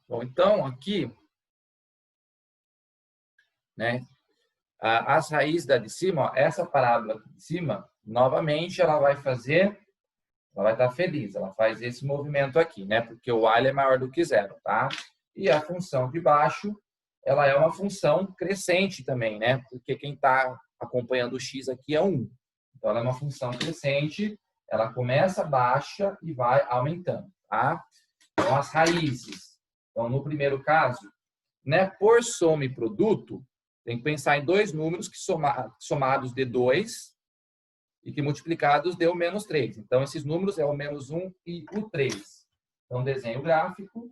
Bom, então, aqui, né, as raízes da de cima, ó, essa parábola aqui de cima, novamente, ela vai estar feliz, ela faz esse movimento aqui, né, porque o A é maior do que zero, tá? E a função de baixo, ela é uma função crescente também, né, porque quem está acompanhando o x aqui é 1. Então, ela é uma função crescente, ela começa baixa e vai aumentando, tá? Então, as raízes. Então, no primeiro caso, né, por soma e produto, tem que pensar em dois números que somados de 2 e que multiplicados deu menos 3. Então, esses números é o menos 1 e o 3. Então, desenho o gráfico.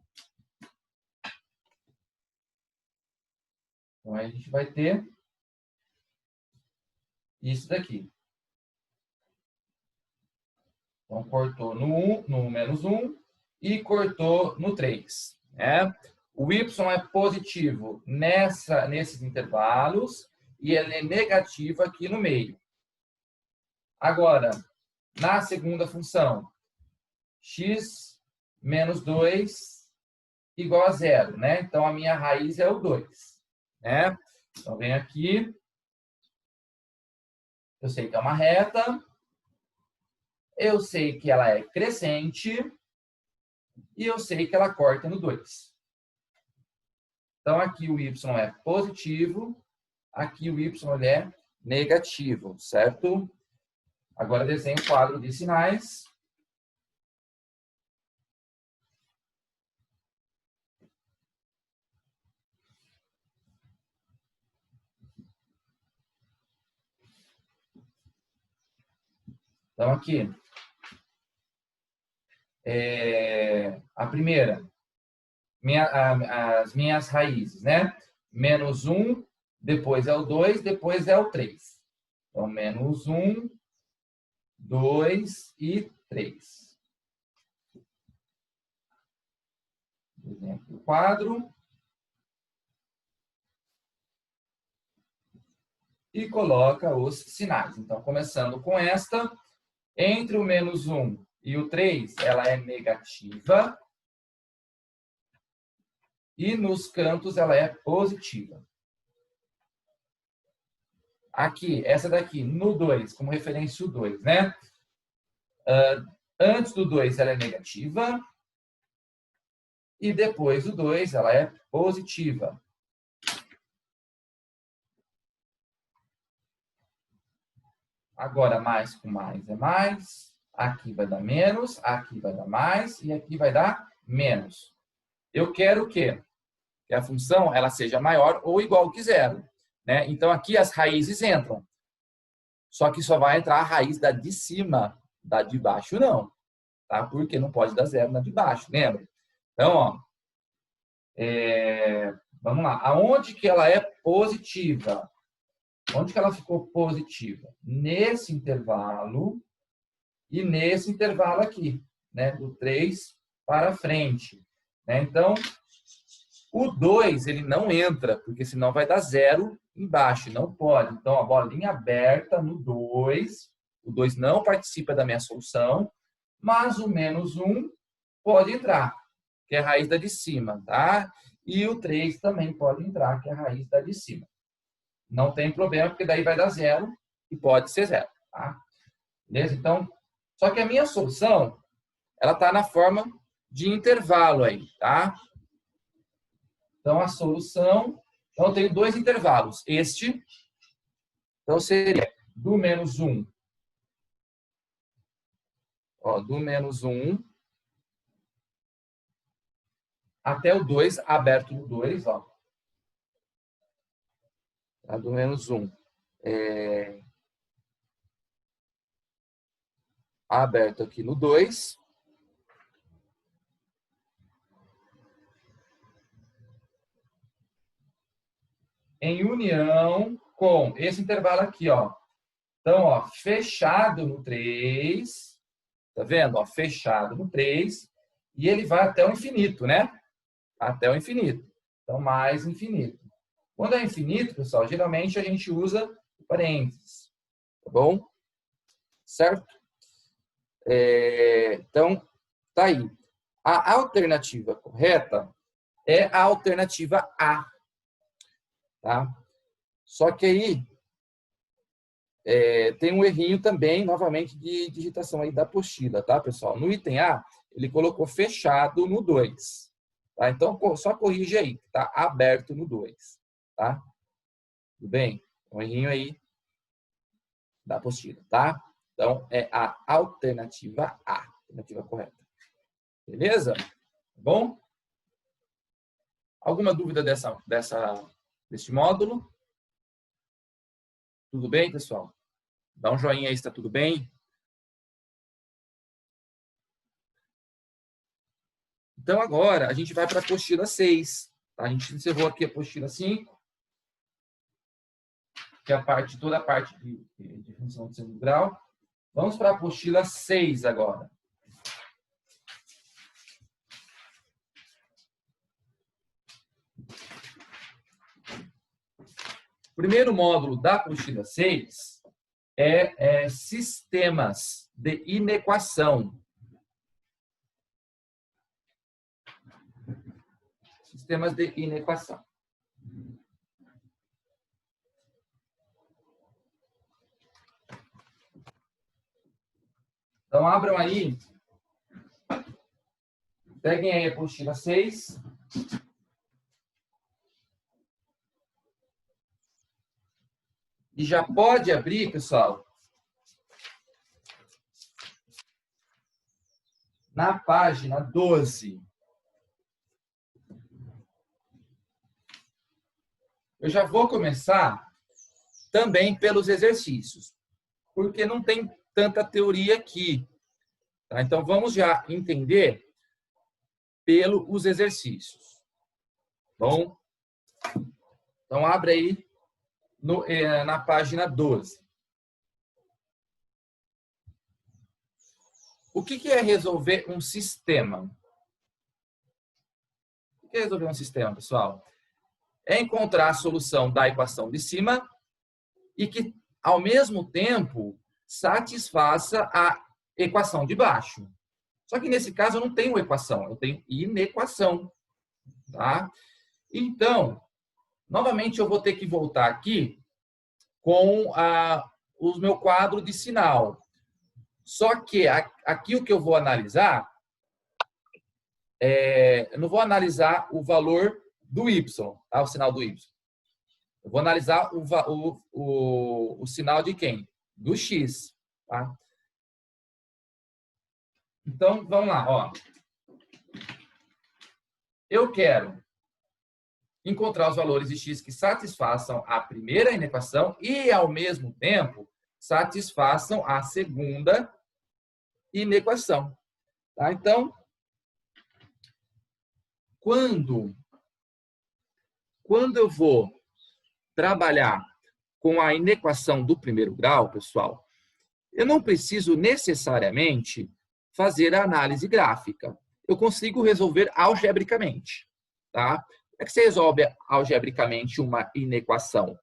Então, aí a gente vai ter isso daqui. Então, cortou no menos 1 e cortou no 3. Né? O y é positivo nesses intervalos e ele é negativo aqui no meio. Agora, na segunda função, x menos 2 igual a 0, né? Então, a minha raiz é o 2, né? Então, vem aqui. Eu sei que é uma reta. Eu sei que ela é crescente. E eu sei que ela corta no 2. Então, aqui o y é positivo. Aqui o y é negativo, certo? Agora, desenho o quadro de sinais. Então, aqui, a primeira, as minhas raízes, né? Menos 1, depois é o 2, depois é o 3. Então, menos 1, 2 e 3. Desenho o quadro. E coloca os sinais. Então, começando com esta, entre o menos 1 e o 3, ela é negativa. E nos cantos, ela é positiva. Aqui, essa daqui, no 2, como referência o 2, né? Antes do 2, ela é negativa. E depois do 2, ela é positiva. Agora, mais com mais é mais. Aqui vai dar menos, aqui vai dar mais e aqui vai dar menos. Eu quero o quê? Que a função ela seja maior ou igual que zero. Né? Então, aqui as raízes entram. Só que só vai entrar a raiz da de cima, da de baixo não. Tá? Porque não pode dar zero na de baixo, lembra? Então, ó, vamos lá. Aonde que ela é positiva? Onde que ela ficou positiva? Nesse intervalo e nesse intervalo aqui, né? Do 3 para frente. Né? Então, o 2, ele não entra, porque senão vai dar zero embaixo. Não pode. Então, a bolinha aberta no 2. O 2 não participa da minha solução, mas o menos 1 pode entrar, que é a raiz da de cima, tá? E o 3 também pode entrar, que é a raiz da de cima. Não tem problema, porque daí vai dar zero e pode ser zero, tá? Beleza? Então, só que a minha solução, ela está na forma de intervalo aí, tá? Então, a solução... Então, eu tenho dois intervalos. Este, então, seria do menos 1. Ó, do menos 1 até o 2, aberto no 2, ó. Tá? Do menos 1. Aberto aqui no 2. Em união com esse intervalo aqui, ó. Então, ó, fechado no 3. Tá vendo? Ó, fechado no 3. E ele vai até o infinito, né? Até o infinito. Então, mais infinito. Quando é infinito, pessoal, geralmente a gente usa parênteses. Tá bom? Certo? Então, tá aí. A alternativa correta é a alternativa A. Tá? Só que aí tem um errinho também, novamente, de digitação aí da apostila, tá, pessoal? No item A, ele colocou fechado no 2. Tá? Então, só corrige aí, tá aberto no 2. Tá? Tudo bem? Um errinho aí da apostila, tá? Então, é a alternativa A, alternativa correta. Beleza? Tá bom? Alguma dúvida deste módulo? Tudo bem, pessoal? Dá um joinha aí se está tudo bem. Então, agora, a gente vai para a apostila 6. Tá? A gente encerrou aqui a apostila 5, que é toda a parte de função de segundo grau. Vamos para a apostila 6 agora. O primeiro módulo da apostila 6 é sistemas de inequação. Sistemas de inequação. Então, abram aí. Peguem aí a apostila 6. E já pode abrir, pessoal, na página 12. Eu já vou começar também pelos exercícios, porque não tem tanta teoria aqui. Tá? Então, vamos já entender pelos exercícios. Bom? Então, abre aí na página 12. O que é resolver um sistema? O que é resolver um sistema, pessoal? É encontrar a solução da equação de cima e que, ao mesmo tempo, satisfaça a equação de baixo. Só que, nesse caso, eu não tenho equação, eu tenho inequação. Tá? Então, novamente, eu vou ter que voltar aqui com o meu quadro de sinal. Só que aqui o que eu vou analisar, eu não vou analisar o valor do y, tá? O sinal do y. Eu vou analisar o sinal de quem? Do x. Tá? Então, vamos lá. Ó. Eu quero encontrar os valores de x que satisfaçam a primeira inequação e, ao mesmo tempo, satisfaçam a segunda inequação. Tá? Então, quando eu vou trabalhar com a inequação do primeiro grau, pessoal, eu não preciso necessariamente fazer a análise gráfica. Eu consigo resolver algebricamente. Tá? Como é que você resolve algebricamente uma inequação?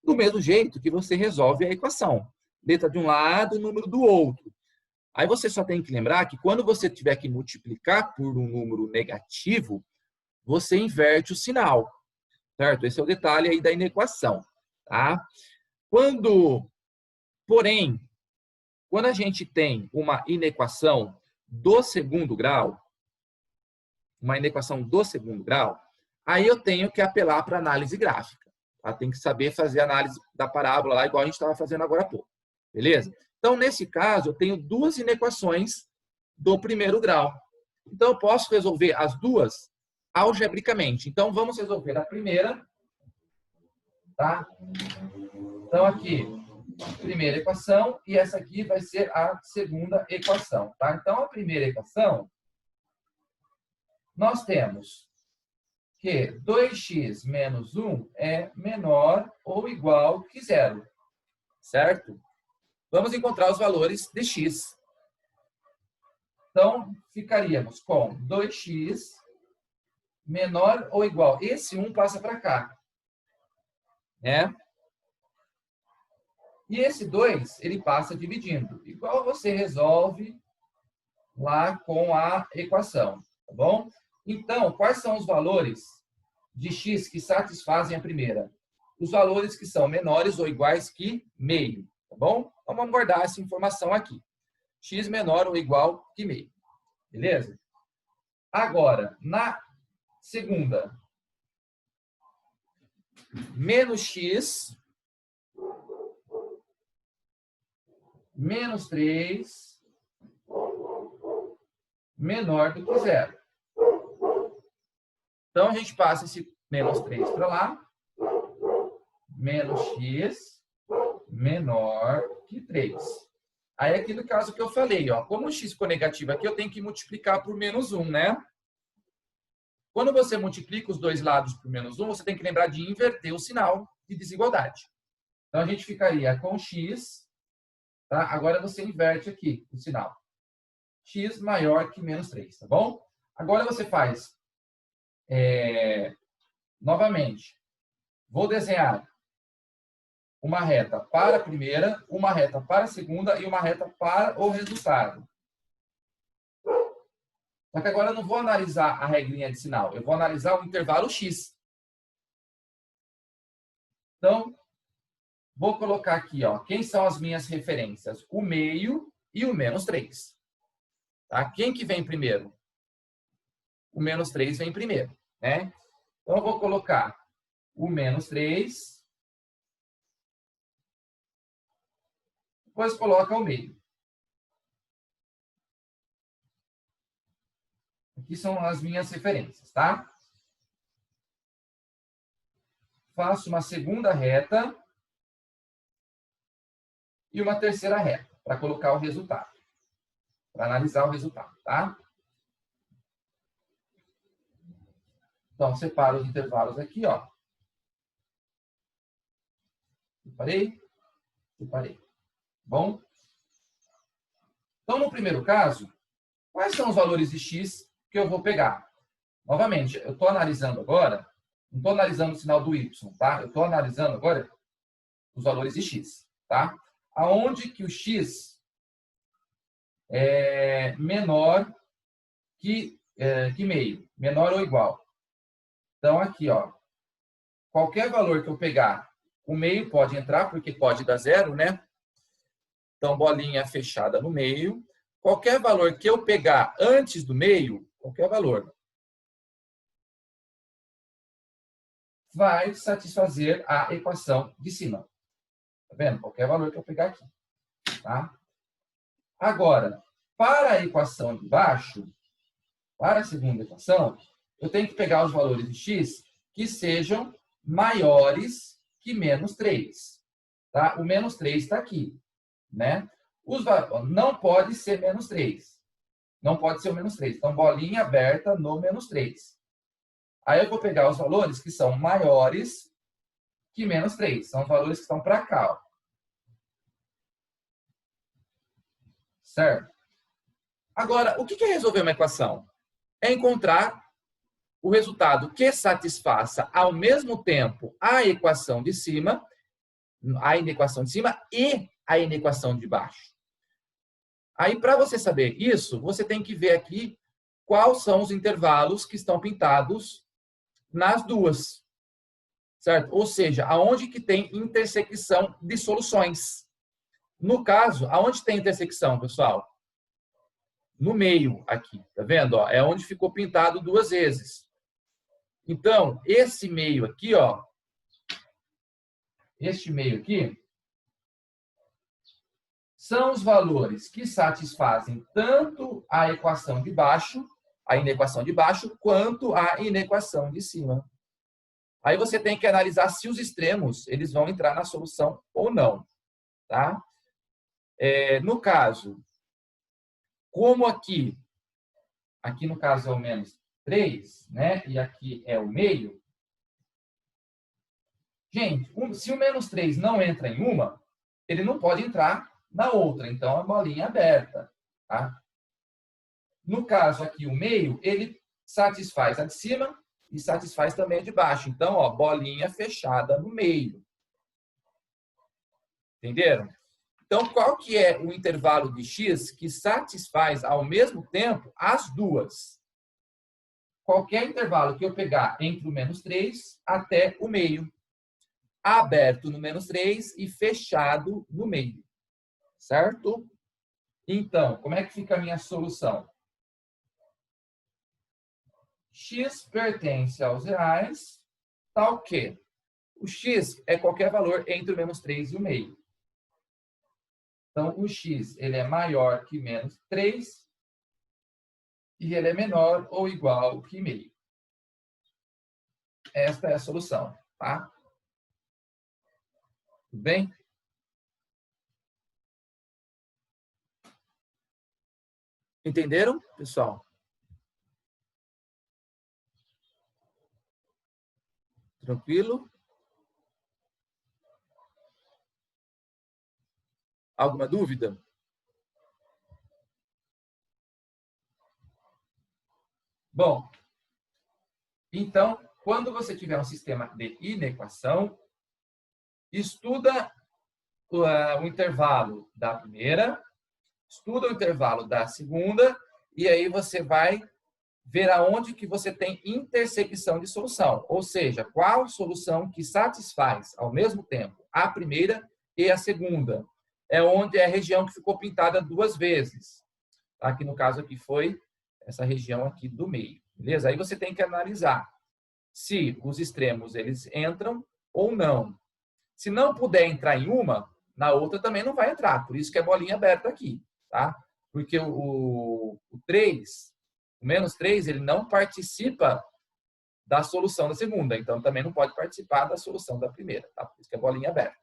Do mesmo jeito que você resolve a equação. Letra de um lado, número do outro. Aí você só tem que lembrar que quando você tiver que multiplicar por um número negativo, você inverte o sinal. Certo? Esse é o detalhe aí da inequação. Tá? Porém, quando a gente tem uma inequação do segundo grau, aí eu tenho que apelar para análise gráfica. Tá? Tem que saber fazer a análise da parábola lá, igual a gente estava fazendo agora há pouco. Beleza? Então, nesse caso, eu tenho duas inequações do primeiro grau. Então, eu posso resolver as duas algebricamente. Então, vamos resolver a primeira. Tá? Então, aqui, primeira equação, e essa aqui vai ser a segunda equação. Tá? Então, a primeira equação, nós temos que 2x menos 1 é menor ou igual que zero. Certo? Vamos encontrar os valores de x. Então, ficaríamos com 2x menor ou igual. Esse 1 passa para cá. Né? E esse 2, ele passa dividindo. Igual você resolve lá com a equação. Tá bom? Então, quais são os valores de x que satisfazem a primeira? Os valores que são menores ou iguais que meio, tá bom? Então, vamos guardar essa informação aqui. X menor ou igual que meio, beleza? Agora, na segunda, menos x menos 3 menor do que zero. Então, a gente passa esse menos 3 para lá. Menos x menor que 3. Aí, aqui no caso que eu falei, ó, como o x ficou negativo aqui, eu tenho que multiplicar por menos 1, né? Quando você multiplica os dois lados por menos 1, você tem que lembrar de inverter o sinal de desigualdade. Então, a gente ficaria com x, tá? Agora você inverte aqui o sinal. X maior que menos 3, tá bom? Agora você faz, novamente, vou desenhar uma reta para a primeira, uma reta para a segunda e uma reta para o resultado. Só que agora eu não vou analisar a regrinha de sinal, eu vou analisar o intervalo x. Então, vou colocar aqui, ó, quem são as minhas referências? O meio e o menos 3. Tá? Quem que vem primeiro? O menos 3 vem primeiro, né? Então, eu vou colocar o menos 3, depois coloca o meio. Aqui são as minhas referências, tá? Faço uma segunda reta e uma terceira reta para colocar o resultado, para analisar o resultado, tá? Então, separo os intervalos aqui, ó. Separei, separei. Bom? Então, no primeiro caso, quais são os valores de x que eu vou pegar? Novamente, eu estou analisando agora, não estou analisando o sinal do y, tá? Eu estou analisando agora os valores de x, tá? Aonde que o x é menor que meio, menor ou igual. Então, aqui, ó, qualquer valor que eu pegar, o meio pode entrar, porque pode dar zero, né? Então, bolinha fechada no meio. Qualquer valor que eu pegar antes do meio, qualquer valor, vai satisfazer a equação de cima. Tá vendo? Qualquer valor que eu pegar aqui. Tá? Agora, para a equação de baixo, para a segunda equação, eu tenho que pegar os valores de x que sejam maiores que menos 3. Tá? O menos 3 está aqui. Né? Não pode ser menos 3. Não pode ser o menos 3. Então, bolinha aberta no menos 3. Aí eu vou pegar os valores que são maiores que menos 3. São os valores que estão para cá. Ó. Certo? Agora, o que é resolver uma equação? É encontrar o resultado que satisfaça ao mesmo tempo a equação de cima, a inequação de cima e a inequação de baixo. Aí, para você saber isso, você tem que ver aqui quais são os intervalos que estão pintados nas duas. Certo? Ou seja, aonde que tem intersecção de soluções. No caso, aonde tem intersecção, pessoal? No meio aqui, tá vendo? Ó, é onde ficou pintado duas vezes. Então, esse meio aqui, ó, este meio aqui, são os valores que satisfazem tanto a equação de baixo, a inequação de baixo, quanto a inequação de cima. Aí você tem que analisar se os extremos eles vão entrar na solução ou não. Tá? No caso, como aqui no caso é o menos 3, né? E aqui é o meio. Gente, se o menos 3 não entra em uma, ele não pode entrar na outra. Então, é bolinha aberta. Tá? No caso aqui, o meio, ele satisfaz a de cima e satisfaz também a de baixo. Então, ó, bolinha fechada no meio. Entenderam? Então, qual que é o intervalo de x que satisfaz ao mesmo tempo as duas? qualquer intervalo que eu pegar entre o menos 3 até o meio. Aberto no menos 3 e fechado no meio. Certo? Então, como é que fica a minha solução? X pertence aos reais, tal que o X é qualquer valor entre o menos 3 e o meio. Então, o X ele é maior que menos 3 e ele é menor ou igual que meio. Esta é a solução, tá? Tudo bem? Entenderam, pessoal? Tranquilo? Alguma dúvida? Bom, então, quando você tiver um sistema de inequação, estuda o intervalo da primeira, estuda o intervalo da segunda, e aí você vai ver aonde que você tem intersecção de solução, ou seja, qual solução que satisfaz ao mesmo tempo a primeira e a segunda. É onde é a região que ficou pintada duas vezes. Aqui no caso aqui foi essa região aqui do meio, beleza? Aí você tem que analisar se os extremos eles entram ou não. Se não puder entrar em uma, na outra também não vai entrar. Por isso que é bolinha aberta aqui, tá? Porque o 3, o menos 3, ele não participa da solução da segunda. Então, também não pode participar da solução da primeira, tá? Por isso que é bolinha aberta.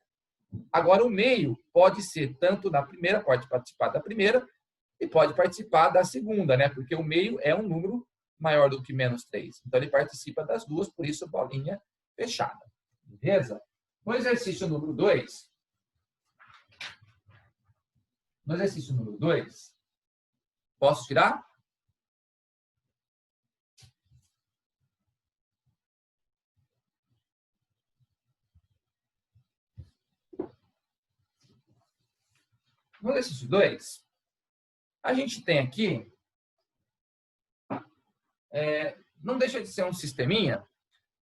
Agora, o meio pode ser tanto na primeira, pode participar da primeira, e pode participar da segunda, né? Porque o meio é um número maior do que menos 3. Então, ele participa das duas, por isso, bolinha fechada. Beleza? No exercício número 2, posso tirar? No exercício 2, a gente tem aqui, não deixa de ser um sisteminha,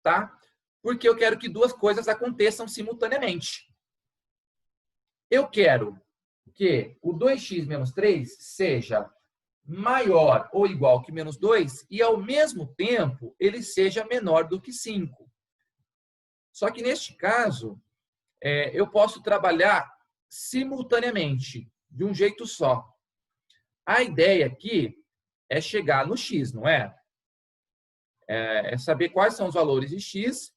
tá? Porque eu quero que duas coisas aconteçam simultaneamente. Eu quero que o 2x menos 3 seja maior ou igual que menos 2 e, ao mesmo tempo, ele seja menor do que 5. Só que, neste caso, eu posso trabalhar simultaneamente, de um jeito só. A ideia aqui é chegar no x, não é? É saber quais são os valores de x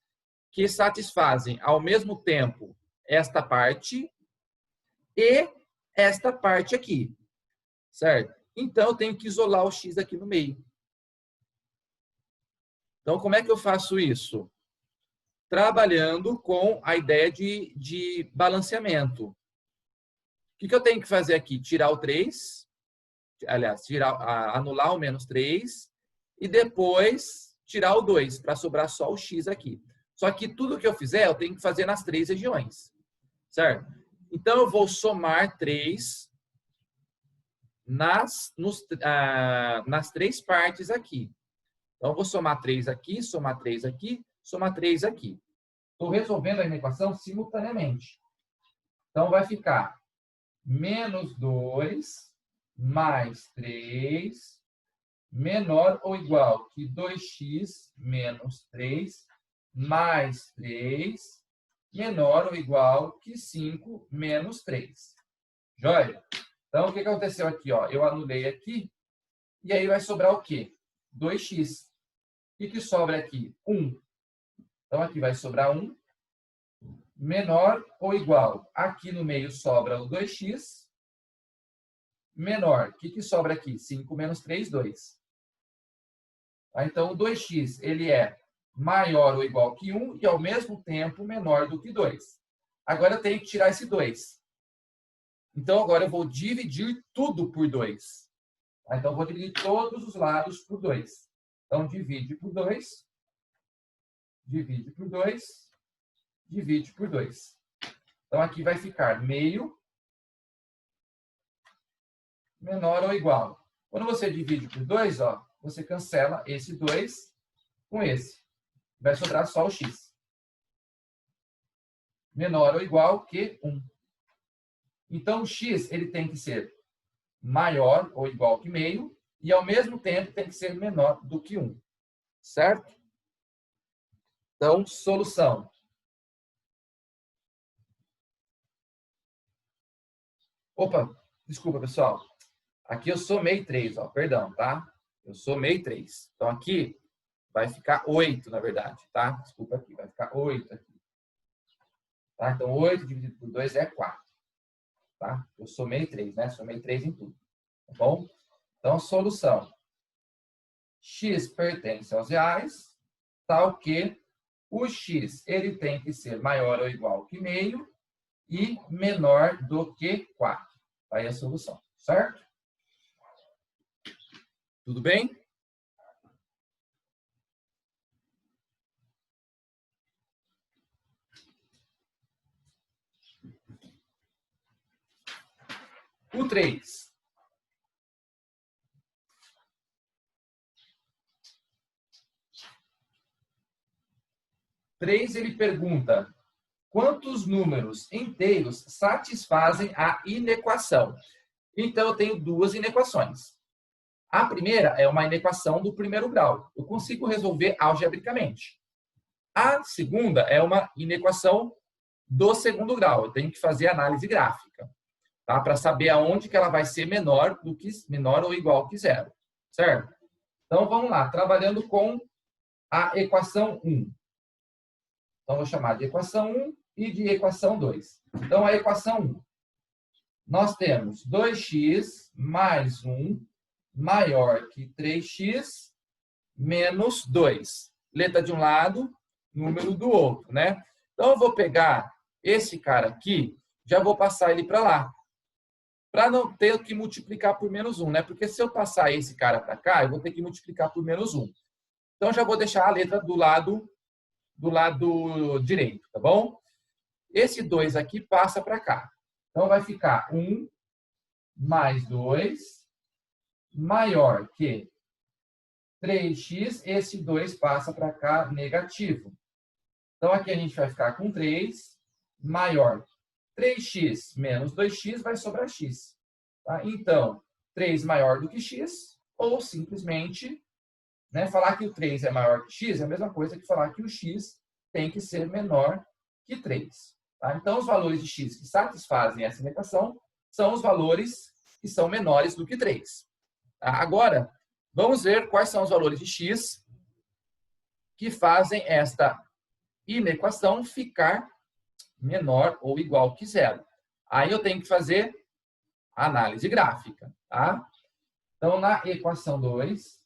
que satisfazem, ao mesmo tempo, esta parte e esta parte aqui, certo? Então, eu tenho que isolar o x aqui no meio. Então, como é que eu faço isso? Trabalhando com a ideia de balanceamento. O que eu tenho que fazer aqui? Tirar o 3, aliás, anular o menos 3 e depois tirar o 2, para sobrar só o x aqui. Só que tudo que eu fizer, eu tenho que fazer nas três regiões, certo? Então, eu vou somar 3 nas três partes aqui. Então, eu vou somar 3 aqui, somar 3 aqui, somar 3 aqui. Estou resolvendo a equação simultaneamente. Então, vai ficar menos 2 mais 3 menor ou igual que 2x menos 3 mais 3 menor ou igual que 5 menos 3. Joia? Então, o que aconteceu aqui? Ó? Eu anulei aqui e aí vai sobrar o quê? 2x. O que sobra aqui? 1. Então, aqui vai sobrar 1 menor ou igual. Aqui no meio sobra o 2x menor. O que sobra aqui? 5 menos 3, 2. Então, o 2x ele é maior ou igual que 1 e, ao mesmo tempo, menor do que 2. Agora, eu tenho que tirar esse 2. Então, agora eu vou dividir tudo por 2. Então, eu vou dividir todos os lados por 2. Então, divide por 2, divide por 2, divide por 2. Então, aqui vai ficar meio menor ou igual. Quando você divide por 2, ó, você cancela esse 2 com esse. Vai sobrar só o x. Menor ou igual que 1. Então, o x ele tem que ser maior ou igual que meio e, ao mesmo tempo, tem que ser menor do que 1. Certo? Então, solução. Opa, desculpa, pessoal. Aqui eu somei 3, ó, perdão, tá? Eu somei 3. Então, aqui vai ficar 8, na verdade, tá? Desculpa aqui, vai ficar 8 aqui. Tá? Então, 8 dividido por 2 é 4. Tá? Eu somei 3, né? Somei 3 em tudo. Tá bom? Então, solução. X pertence aos reais, tal que o X ele tem que ser maior ou igual que meio e menor do que 4. Aí a solução, certo? Tudo bem? O 3. Ele pergunta: quantos números inteiros satisfazem a inequação? Então, eu tenho duas inequações. A primeira é uma inequação do primeiro grau. Eu consigo resolver algebricamente. A segunda é uma inequação do segundo grau. Eu tenho que fazer análise gráfica, tá? Para saber aonde que ela vai ser menor ou igual que zero. Certo? Então, vamos lá. Trabalhando com a equação 1. Então, vou chamar de equação 1 e de equação 2. Então, a equação 1. Nós temos 2x mais 1 maior que 3x menos 2. Letra de um lado, número do outro, né? Então, eu vou pegar esse cara aqui, já vou passar ele para lá. Para não ter que multiplicar por menos 1, né? Porque se eu passar esse cara para cá, eu vou ter que multiplicar por menos 1. Então, já vou deixar a letra do lado direito, tá bom? Esse 2 aqui passa para cá. Então, vai ficar 1 mais 2 maior que 3x. Esse 2 passa para cá negativo. Então, aqui a gente vai ficar com 3 maior. 3x menos 2x vai sobrar x. Tá? Então, 3 maior do que x, ou simplesmente, né, falar que o 3 é maior que x é a mesma coisa que falar que o x tem que ser menor que 3. Tá? Então, os valores de x que satisfazem essa inequação são os valores que são menores do que 3. Tá? Agora, vamos ver quais são os valores de x que fazem esta inequação ficar menor ou igual que zero. Aí eu tenho que fazer a análise gráfica. Tá? Então, na equação 2,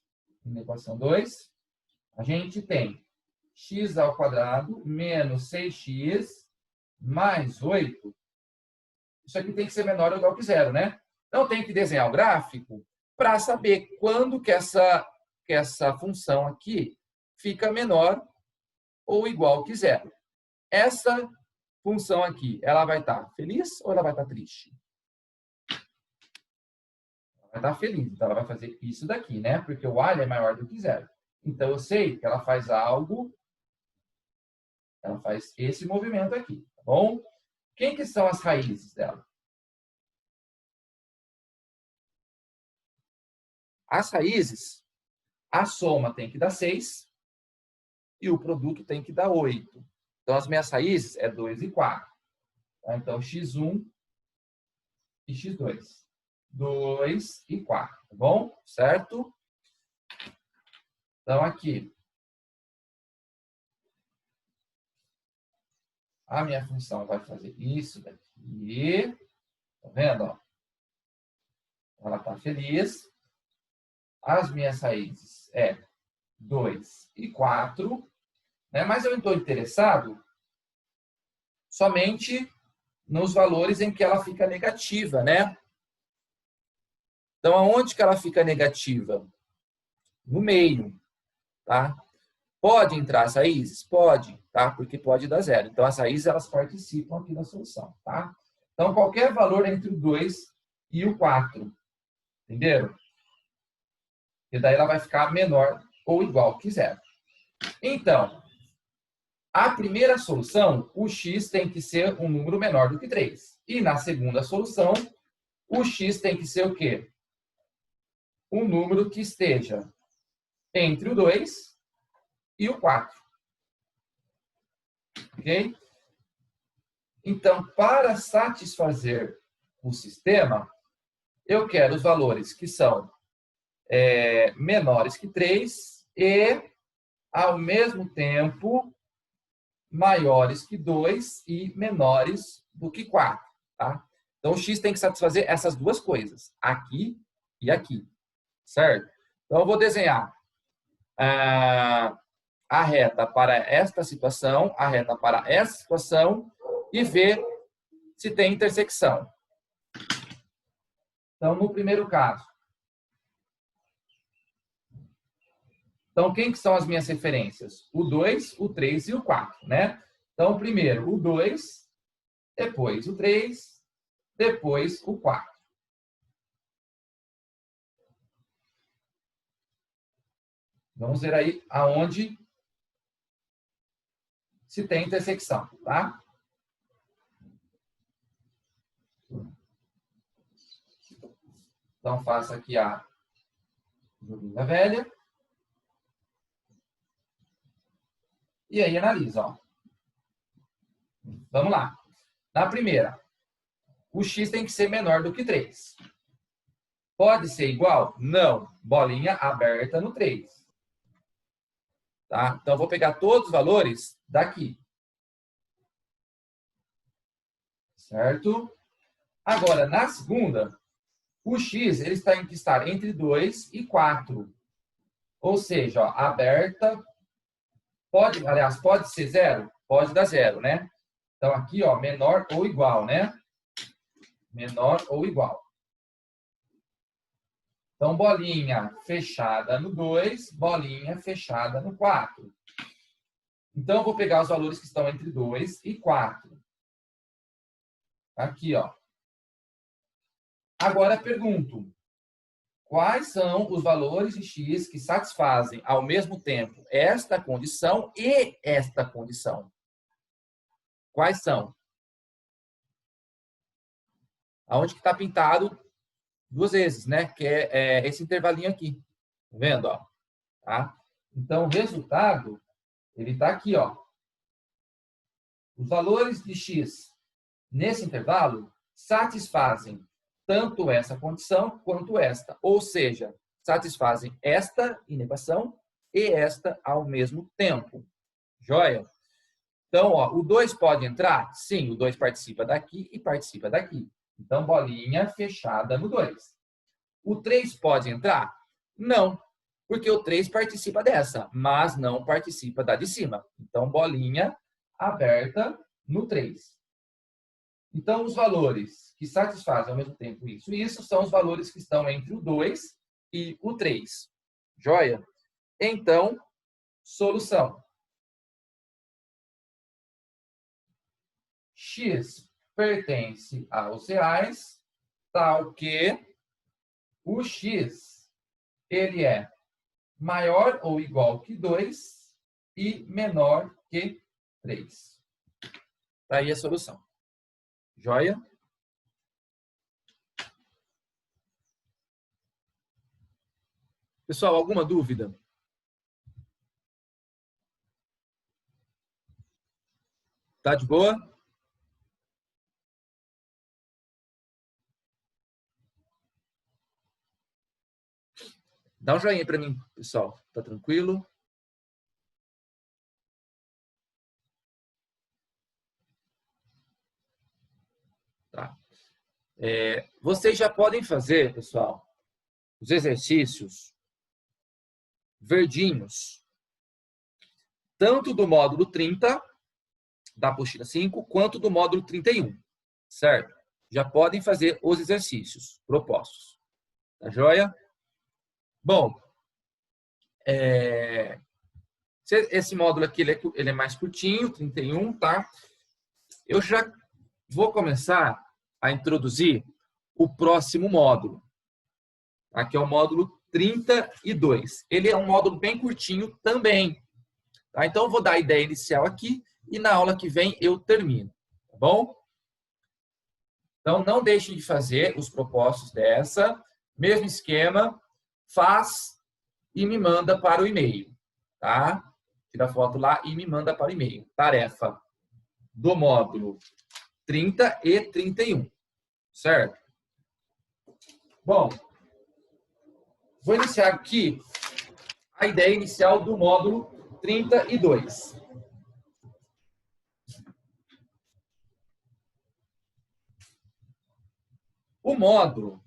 a gente tem x ao quadrado menos 6x mais 8. Isso aqui tem que ser menor ou igual que zero, né? Então, eu tenho que desenhar o gráfico para saber quando que essa função aqui fica menor ou igual que zero. Essa função aqui, ela vai estar feliz ou ela vai estar triste? Ela vai estar feliz, então ela vai fazer isso daqui, né? Porque o alho é maior do que zero. Então, eu sei que ela faz esse movimento aqui, tá bom? Quem que são as raízes dela? As raízes, a soma tem que dar 6 e o produto tem que dar 8. Então, as minhas raízes é 2 e 4. Tá? Então, x1 e x2. 2 e 4, tá bom? Certo? Então, aqui, a minha função vai fazer isso daqui. Tá vendo? Ó? Ela está feliz. As minhas raízes é 2 e 4. Né? Mas eu estou interessado somente nos valores em que ela fica negativa, né? Então, aonde que ela fica negativa? No meio, tá? Pode entrar as raízes? Pode, tá? Porque pode dar zero. Então, as raízes, elas participam aqui da solução, tá? Então, qualquer valor entre o 2 e o 4. Entenderam? E daí ela vai ficar menor ou igual que zero. Então, a primeira solução, o x tem que ser um número menor do que 3. E na segunda solução, o x tem que ser o quê? Um número que esteja entre o 2 e o 4. Ok? Então, para satisfazer o sistema, eu quero os valores que são menores que 3 e, ao mesmo tempo, maiores que 2 e menores do que 4. Tá? Então, o x tem que satisfazer essas duas coisas, aqui e aqui. Certo? Então, eu vou desenhar a reta para esta situação, a reta para essa situação e ver se tem intersecção. Então, no primeiro caso. Então, quem que são as minhas referências? O 2, o 3 e o 4, né? Então, primeiro o 2, depois o 3, depois o 4. Vamos ver aí aonde se tem intersecção, tá? Então, faça aqui a joguinha velha. E aí, analisa, ó. Vamos lá. Na primeira, o x tem que ser menor do que 3. Pode ser igual? Não. Bolinha aberta no 3. Tá? Então, eu vou pegar todos os valores daqui. Certo? Agora, na segunda, o x ele tem que estar entre 2 e 4. Ou seja, ó, aberta, aliás, pode ser 0? Pode dar 0, né? Então, aqui, ó, menor ou igual, né? Menor ou igual. Então, bolinha fechada no 2, bolinha fechada no 4. Então, eu vou pegar os valores que estão entre 2 e 4. Aqui, ó. Agora, pergunto. Quais são os valores de x que satisfazem, ao mesmo tempo, esta condição e esta condição? Quais são? Aonde que está pintado duas vezes, né? Que é esse intervalinho aqui. Tá vendo? Ó? Tá? Então, o resultado, ele está aqui, ó. Os valores de x nesse intervalo satisfazem tanto essa condição quanto esta. Ou seja, satisfazem esta inequação e esta ao mesmo tempo. Joia? Então, ó, o 2 pode entrar? Sim, o 2 participa daqui e participa daqui. Então, bolinha fechada no 2. O 3 pode entrar? Não, porque o 3 participa dessa, mas não participa da de cima. Então, bolinha aberta no 3. Então, os valores que satisfazem ao mesmo tempo isso e isso são os valores que estão entre o 2 e o 3. Joia? Então, solução. X pertence aos reais, tal que o x ele é maior ou igual que 2 e menor que 3. Tá aí a solução. Joia? Pessoal, alguma dúvida? Tá de boa? Dá um joinha para mim, pessoal. Tá tranquilo? Tá. Vocês já podem fazer, pessoal, os exercícios verdinhos, tanto do módulo 30, da apostila 5, quanto do módulo 31, certo? Já podem fazer os exercícios propostos. Tá joia? Bom, esse módulo aqui ele é mais curtinho, 31, tá? Eu já vou começar a introduzir o próximo módulo, tá? Que é o módulo 32. Ele é um módulo bem curtinho também. Tá? Então, eu vou dar a ideia inicial aqui e na aula que vem eu termino. Tá bom? Então, não deixem de fazer os propostos dessa. Mesmo esquema, faz e me manda para o e-mail. Tá? Tira a foto lá e me manda para o e-mail. Tarefa do módulo 30 e 31. Certo? Bom, vou iniciar aqui a ideia inicial do módulo 32. O módulo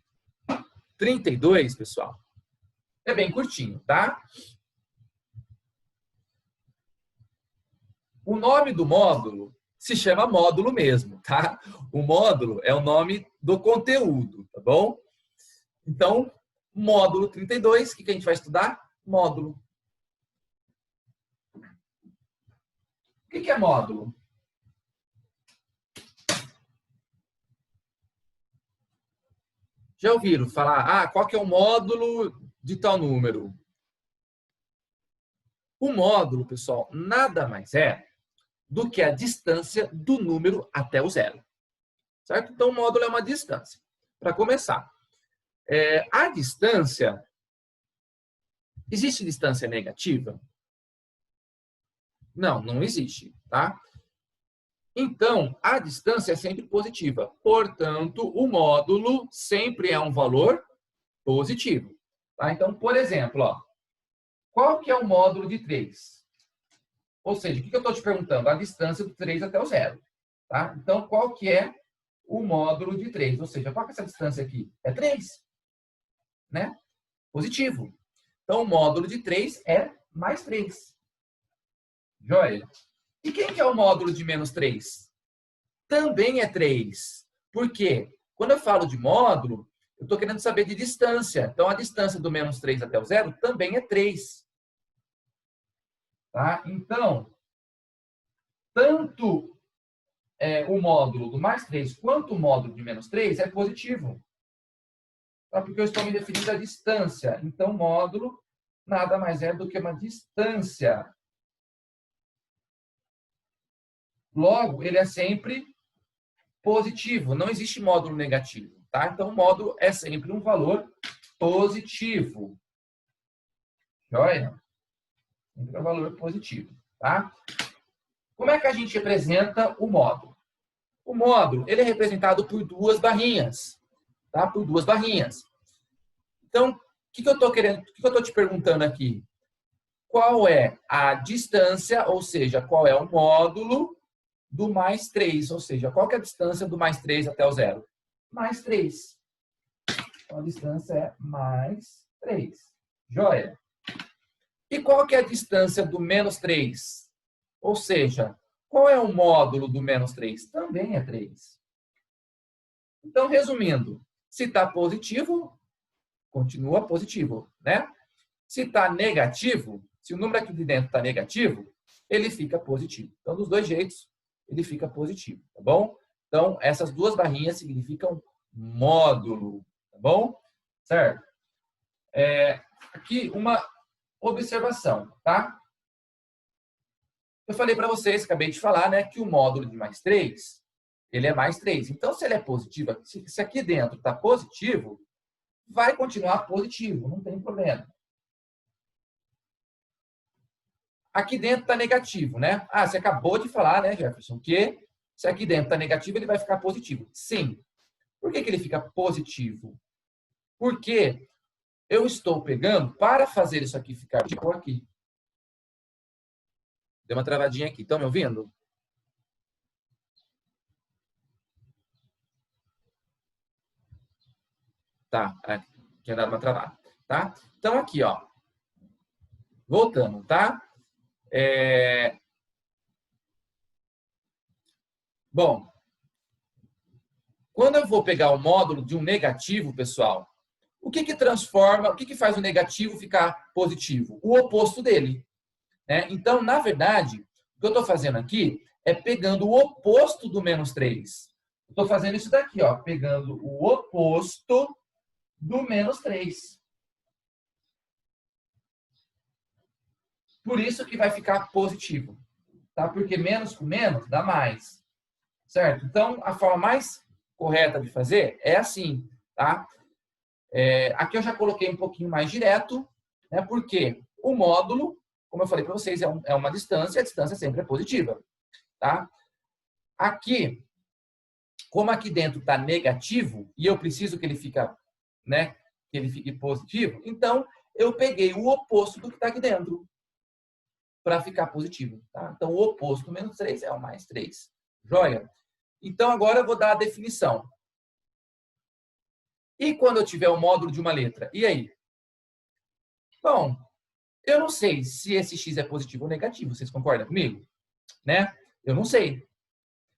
32, pessoal, é bem curtinho, tá? O nome do módulo se chama módulo mesmo, tá? O módulo é o nome do conteúdo, tá bom? Então, módulo 32, o que a gente vai estudar? Módulo. O que é módulo? Já ouviram falar, qual que é o módulo de tal número? O módulo, pessoal, nada mais é do que a distância do número até o zero. Certo? Então, o módulo é uma distância. Para começar, a distância... Existe distância negativa? Não, não existe, tá? Então, a distância é sempre positiva. Portanto, o módulo sempre é um valor positivo. Tá? Então, por exemplo, ó, qual que é o módulo de 3? Ou seja, o que eu estou te perguntando? A distância do 3 até o zero. Tá? Então, qual que é o módulo de 3? Ou seja, qual que é essa distância aqui? É 3. Né? Positivo. Então, o módulo de 3 é mais 3. Joia? E quem que é o módulo de menos 3? Também é 3. Por quê? Quando eu falo de módulo, eu estou querendo saber de distância. Então, a distância do menos 3 até o zero também é 3. Tá? Então, tanto o módulo do mais 3 quanto o módulo de menos 3 é positivo. Tá? Porque eu estou me referindo à distância. Então, módulo nada mais é do que uma distância. Logo, ele é sempre positivo. Não existe módulo negativo. Tá? Então, o módulo é sempre um valor positivo. Joia? Sempre um valor positivo. Tá? Como é que a gente representa o módulo? O módulo ele é representado por duas barrinhas. Tá? Por duas barrinhas. Então, o que eu estou te perguntando aqui? Qual é a distância, ou seja, qual é o módulo do mais 3? Ou seja, qual que é a distância do mais 3 até o zero? Mais 3. Então, a distância é mais 3. Joia? E qual que é a distância do menos 3? Ou seja, qual é o módulo do menos 3? Também é 3. Então, resumindo, se está positivo, continua positivo, né? Se está negativo, se o número aqui de dentro está negativo, ele fica positivo. Então, dos dois jeitos, ele fica positivo, tá bom? Então, essas duas barrinhas significam módulo, tá bom? Certo? Aqui uma observação, tá? Eu falei para vocês, acabei de falar, né, que o módulo de mais 3, ele é mais 3. Então, se ele é positivo, se aqui dentro está positivo, vai continuar positivo, não tem problema. Aqui dentro está negativo, né? Você acabou de falar, né, Jefferson, que se aqui dentro está negativo, ele vai ficar positivo. Sim. Por que ele fica positivo? Porque eu estou pegando, para fazer isso aqui ficar de cor aqui. Deu uma travadinha aqui. Estão me ouvindo? Tá, tinha dado uma travada. Tá? Então, aqui, ó. Voltando, tá? Bom, quando eu vou pegar o módulo de um negativo, pessoal, o que transforma, o que faz o negativo ficar positivo? O oposto dele. Né? Então, na verdade, o que eu estou fazendo aqui é pegando o oposto do menos 3. Estou fazendo isso daqui, ó, pegando o oposto do menos 3. Por isso que vai ficar positivo, tá? Porque menos com menos dá mais, certo? Então, a forma mais correta de fazer é assim, tá? Aqui eu já coloquei um pouquinho mais direto, né? Porque o módulo, como eu falei para vocês, é uma distância, a distância sempre é positiva, tá? Aqui, como aqui dentro está negativo e eu preciso que ele né, que ele fique positivo, então eu peguei o oposto do que está aqui dentro para ficar positivo, tá? Então o oposto do menos 3 é o mais 3. Joia? Então agora eu vou dar a definição. E quando eu tiver o módulo de uma letra? E aí? Bom, eu não sei se esse x é positivo ou negativo, vocês concordam comigo? Né? Eu não sei.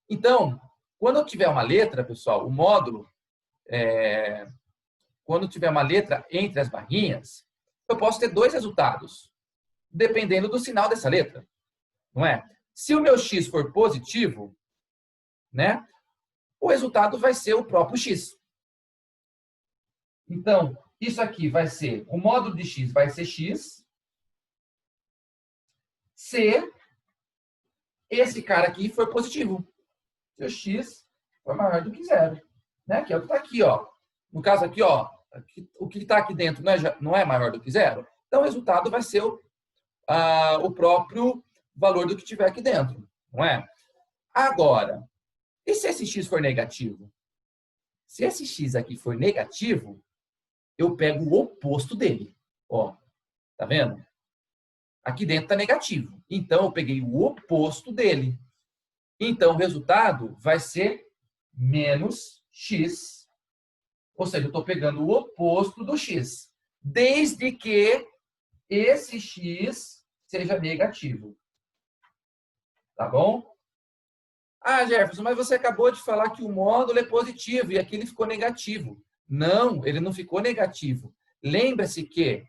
Então, quando eu tiver uma letra, pessoal, o módulo, quando tiver uma letra entre as barrinhas, eu posso ter dois resultados, dependendo do sinal dessa letra, não é? Se o meu x for positivo, né, o resultado vai ser o próprio x. Então, isso aqui vai ser, o módulo de x vai ser x, se esse cara aqui for positivo. Se o x for maior do que zero, né? Que é o que está aqui, ó. No caso aqui, ó, o que está aqui dentro não é maior do que zero, então o resultado vai ser o próprio valor do que tiver aqui dentro, não é? Agora, e se esse x for negativo? Se esse x aqui for negativo, eu pego o oposto dele. Ó, tá vendo? Aqui dentro está negativo. Então, eu peguei o oposto dele. Então, o resultado vai ser menos x. Ou seja, eu estou pegando o oposto do x. Desde que esse x seja negativo. Tá bom? Ah, Jefferson, mas você acabou de falar que o módulo é positivo e aqui ele ficou negativo. Não, ele não ficou negativo. Lembre-se que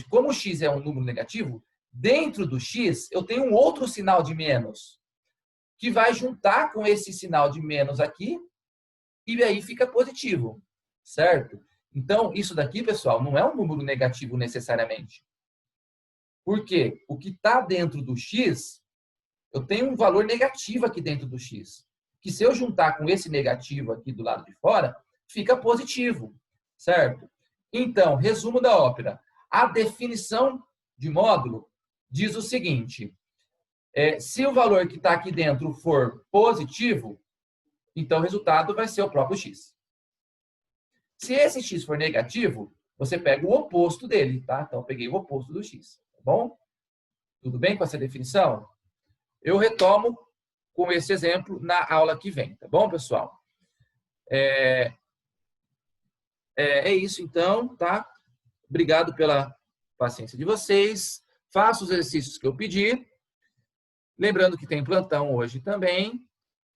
como o x é um número negativo, dentro do x eu tenho um outro sinal de menos, que vai juntar com esse sinal de menos aqui, e aí fica positivo, certo? Então, isso daqui, pessoal, não é um número negativo necessariamente. Por quê? O que está dentro do x, eu tenho um valor negativo aqui dentro do x, que se eu juntar com esse negativo aqui do lado de fora, fica positivo, certo? Então, resumo da ópera. A definição de módulo diz o seguinte: se o valor que está aqui dentro for positivo, então o resultado vai ser o próprio x. Se esse x for negativo, você pega o oposto dele, tá? Então, eu peguei o oposto do x, tá bom? Tudo bem com essa definição? Eu retomo com esse exemplo na aula que vem, tá bom, pessoal? É isso, então, tá? Obrigado pela paciência de vocês. Faça os exercícios que eu pedi. Lembrando que tem plantão hoje também,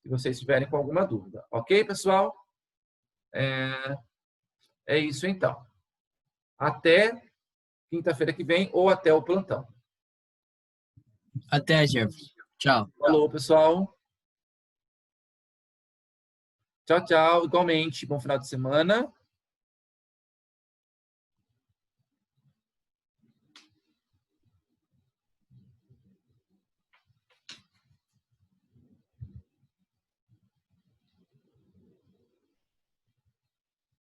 se vocês tiverem com alguma dúvida. Ok, pessoal? É isso, então. Até quinta-feira que vem ou até o plantão. Até, Jefferson. Tchau. Falou, pessoal. Tchau, tchau. Igualmente, bom final de semana.